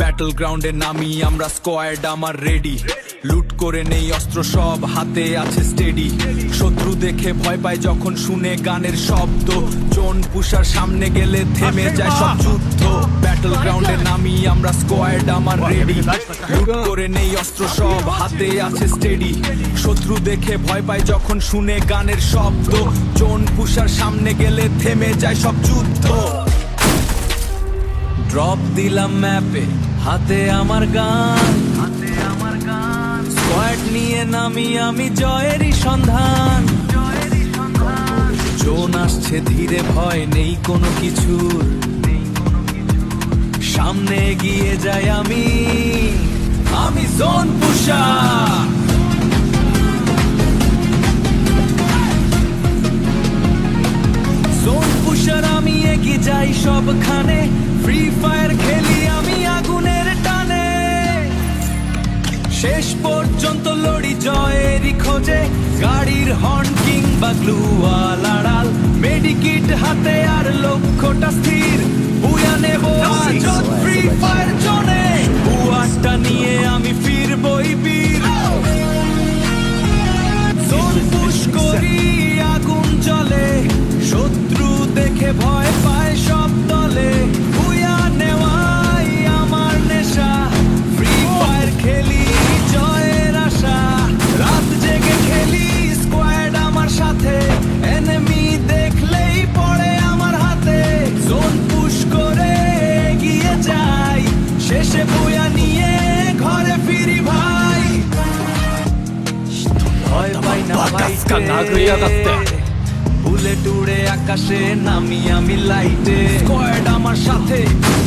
Battle গ্রাউন্ডে নামি আমরা, স্কোয়াড আমার রেডি। লুট করে নেই অস্ত্র সব, হাতে আছে স্টেডি। শত্রু দেখে ভয় পায় যখন শুনে গানের শব্দ। জোন পুষার সামনে গেলে থেমে যায় সব যুদ্ধ। ব্যাটল গ্রাউন্ডে নামি আমরা, স্কোয়াড আমার রেডি। লুট করে নেই অস্ত্র সব, হাতে আছে স্টেডি। শত্রু দেখে ভয় পায় যখন শুনে গানের শব্দ। জোন পুষার সামনে গেলে থেমে যায় সব যুদ্ধ। ড্রপ দিলাম ম্যাপে, হাতে আমার গান। স্কোয়াড নিয়ে নামি আমি, জয়েরই সন্ধান। জোন আসছে ধীরে, ভয় নেই কোনো কিছুর। সামনে এগিয়ে যাই আমি, আমি জোন পুষার। জোন পুষার আমি, এগিয়ে যাই সবখানে। ফ্রি ফায়ার খেলি আমি আগুনের টানে। শেষ পর্যন্ত লড়ি জয়েরই খোঁজে। গাড়ির হর্ন কিংবা গ্লুওয়াল আড়াল। মেডিকিট হাতে আর লক্ষ্যটা স্থির। বুয়া নেব আজ ফ্রি ফায়ার জোনে। বুয়াটা নিয়ে আমি ফিরবই বীর। জোন পুশ করি, আগুন জ্বলে। শত্রু দেখে ভয় পায় সব দলে। বুয়া নেওয়াই আমার নেশা। ফ্রি ফায়ার খেলি জয়ের আশা। রাত জেগে খেলি, স্কোয়াড আমার সাথে। এনিমি দেখলেই পড়ে আমার হাতে। জোন পুশ করে এগিয়ে যাই, শেষে বুয়া নিয়ে ঘরে ফিরি ভাই। ভয় পাই না ভাইতে, বুলেট উড়ে আকাশে নামি আমি লাইটে। স্কোয়াড আমার সাথে,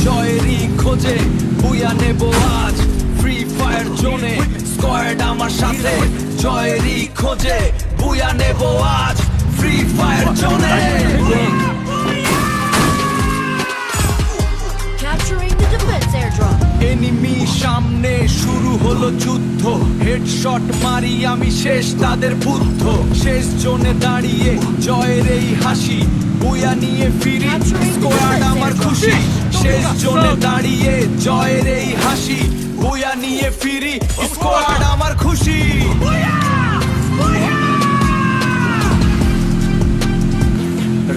জয়েরই খোঁজে। বুয়া নেব আজ ফ্রি ফায়ার জোনে। স্কোয়াড আমার সাথে, জয়েরই খোঁজে। বুয়া নেব আজ ফ্রি ফায়ার জোনে। Capturing the defense airdrop. Enemy সামনে, শুরু হলো যুদ্ধ। হেডশট মারি আমি, শেষ তাদের বুদ্ধ। শেষ জোনে দাঁড়িয়ে জয়ের এই হাসি। বুয়া নিয়ে ফিরি, স্কোয়াড আমার খুশি। শেষ জোনে দাঁড়িয়ে জয়ের এই হাসি। বুয়া নিয়ে ফিরি, স্কোয়াড আমার খুশি।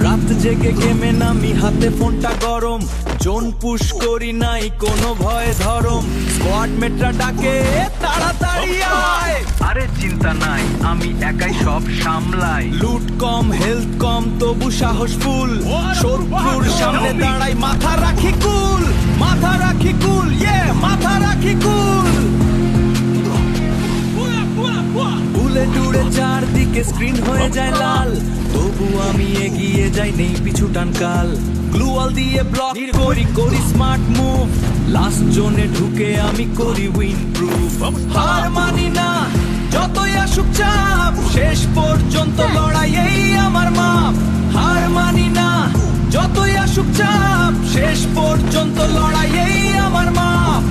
রাত জেগে গেমে নামি, হাতে ফোনটা গরম। জোন পুশ করি নাই কোনো ভয় ধরম। স্কোয়াড মেটরা ডাকে তাড়াতাড়ি আয়। আরে চিন্তা নাই, আমি একাই সব সামলাই। লুট কম, হেলথ কম, তবু সাহস ফুল। শত্রুর সামনে দাঁড়াই, মাথা রাখি কুল। মাথা রাখি কুল, মাথা রাখি কুল। বুলেট উড়ে চারদিকে, স্ক্রিন হয়ে যায় লাল। তবু আমি এগিয়ে যাই, নেই পিছু টানকাল। গ্লুওয়াল দিয়ে ব্লক করি, করি স্মার্ট মুভ। লাস্ট জোনে ঢুকে আমি করি উইন প্রুফ। হার মানি না যতই আসুক চাপ, শেষ পর্যন্ত লড়াই এই আমার মাপ। হার মানি না যতই আসুক চাপ, শেষ পর্যন্ত লড়াই এই আমার মাপ।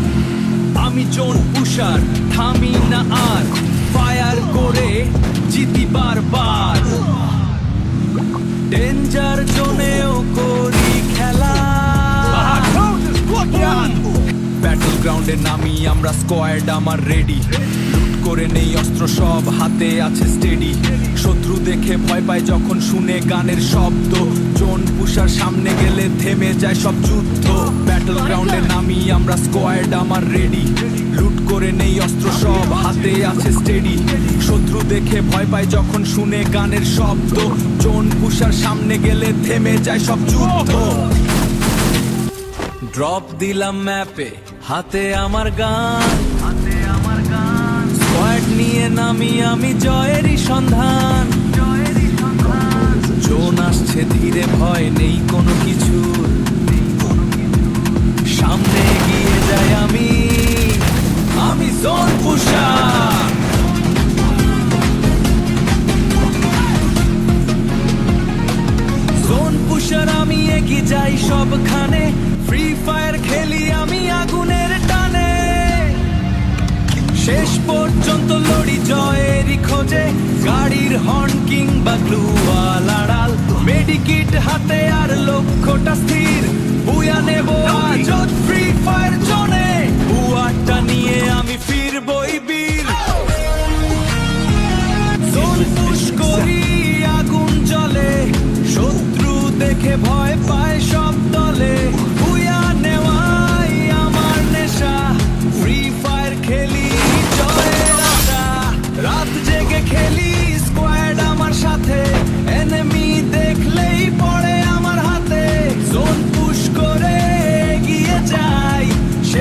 আমি জোন পুষার, থামি না আর। ফায়ার করে জিতি বারবার। ডেঞ্জার জোনেও করি খেলা। ব্যাটল গ্রাউন্ডে নামি আমরা, স্কোয়াড আমার রেডি। লুট করে নেই অস্ত্র সব, হাতে আছে স্টেডি। শত্রু দেখে ভয় পায় যখন শুনে গানের শব্দ। জোন পুষার সামনে গেলে থেমে যায় সব যুদ্ধ। ব্যাটল গ্রাউন্ডে নামি আমরা, স্কোয়াড আমার রেডি। লুট করে নেই অস্ত্র সব, হাতে আছে স্টেডি। শত্রু দেখে ভয় পায় যখন শুনে গানের শব্দ। জোন পুষার সামনে গেলে থেমে যায় সব যুদ্ধ। ড্রপ দিলাম ম্যাপে, হাতে আমার গান। স্কোয়াড নিয়ে নামি আমি, জয়েরই সন্ধান। জোন আসছে ধীরে, ভয় নেই কোনো কিছুর। সামনে এগিয়ে যাই আমি, আমি জোন পুষার। জোন পুষার আমি, এগিয়ে যাই সবখানে। ফ্রি ফায়ার খেলি আমি আগুনের টানে। শেষ পর্যন্ত লড়ি জয়েরই খোঁজে। গাড়ির হর্ন কিংবা গ্লুওয়াল আড়াল। মেডিকিট হাতে আর লক্ষ্যটা স্থির। বুয়া নেব আজ ফ্রি ফায়ার জোনে।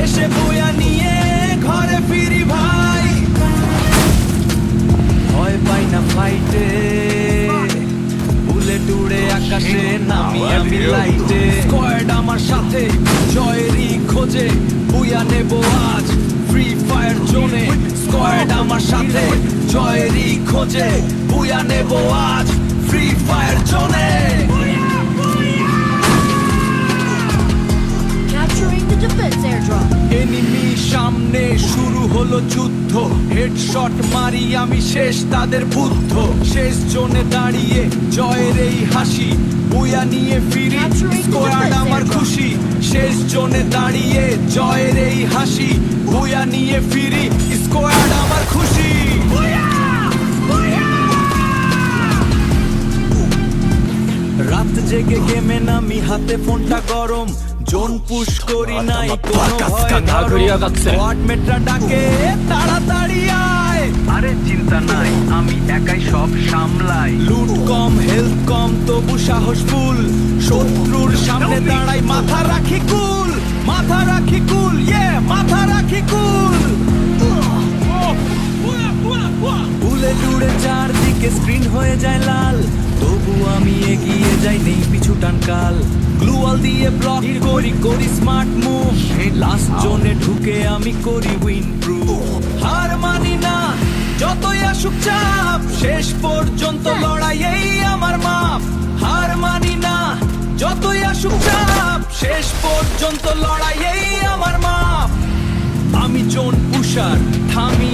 শেষে বয়া নিয়ে ঘরে ফিরি ভাই, ভয় পাই না ফ্লাইটে, বুলেট উড়ে আকাশে নামি আমি লাইটে। স্কোয়াড আমার সাথে জয়েরই খোঁজে, বুয়া নেব আজ ফ্রি ফায়ার জোনে। স্কোয়াড আমার সাথে জয়েরই খোঁজে, বুয়া নেব আজ ফ্রি ফায়ার জোনে। Capturing the defense airdrop. Enemy সামনে, শুরু হলো যুদ্ধ, হেডশট মারি আমি শেষ তাদের বুদ্ধ। শেষ জোনে দাঁড়িয়ে জয়ের এই হাসি, বুয়া নিয়ে ফিরি স্কোয়াড আমার খুশি। শেষ জোনে দাঁড়িয়ে জয়ের এই হাসি, বুয়া নিয়ে ফিরি স্কোয়াড আমার খুশি। রাত জেগে গেমে নামি, হাতে ফোনটা গরম, জোন পুশ করি নাই কোনো ভয় ধরম। স্কোয়াড মেটরা ডাকে তাড়াতাড়ি আয়, আরে চিন্তা নাই আমি একাই সব সামলাই। লুট কম হেলথ কম তবু সাহস ফুল, শত্রুর সামনে দাঁড়াই মাথা রাখি কুল, মাথা রাখি কুল, মাথা রাখি কুল। উলে টুড়ে চারদিকে স্ক্রিন হয়ে যায় লাল, তবু আমি এগিয়ে যাই নেই পিছু টানকাল। গ্লুয়াল দিয়ে ব্লক করি করি স্মার্ট মুভ, লাস্ট জোনে ঢুকে আমি করি উইন প্রুফ। হার মানি না যতই আসুক চাপ, শেষ পর্যন্ত লড়াই এই আমার মাপ। হার মানি না যতই আসুক চাপ, শেষ পর্যন্ত লড়াই এই আমার মাপ। আমি জোন পুশার, থামি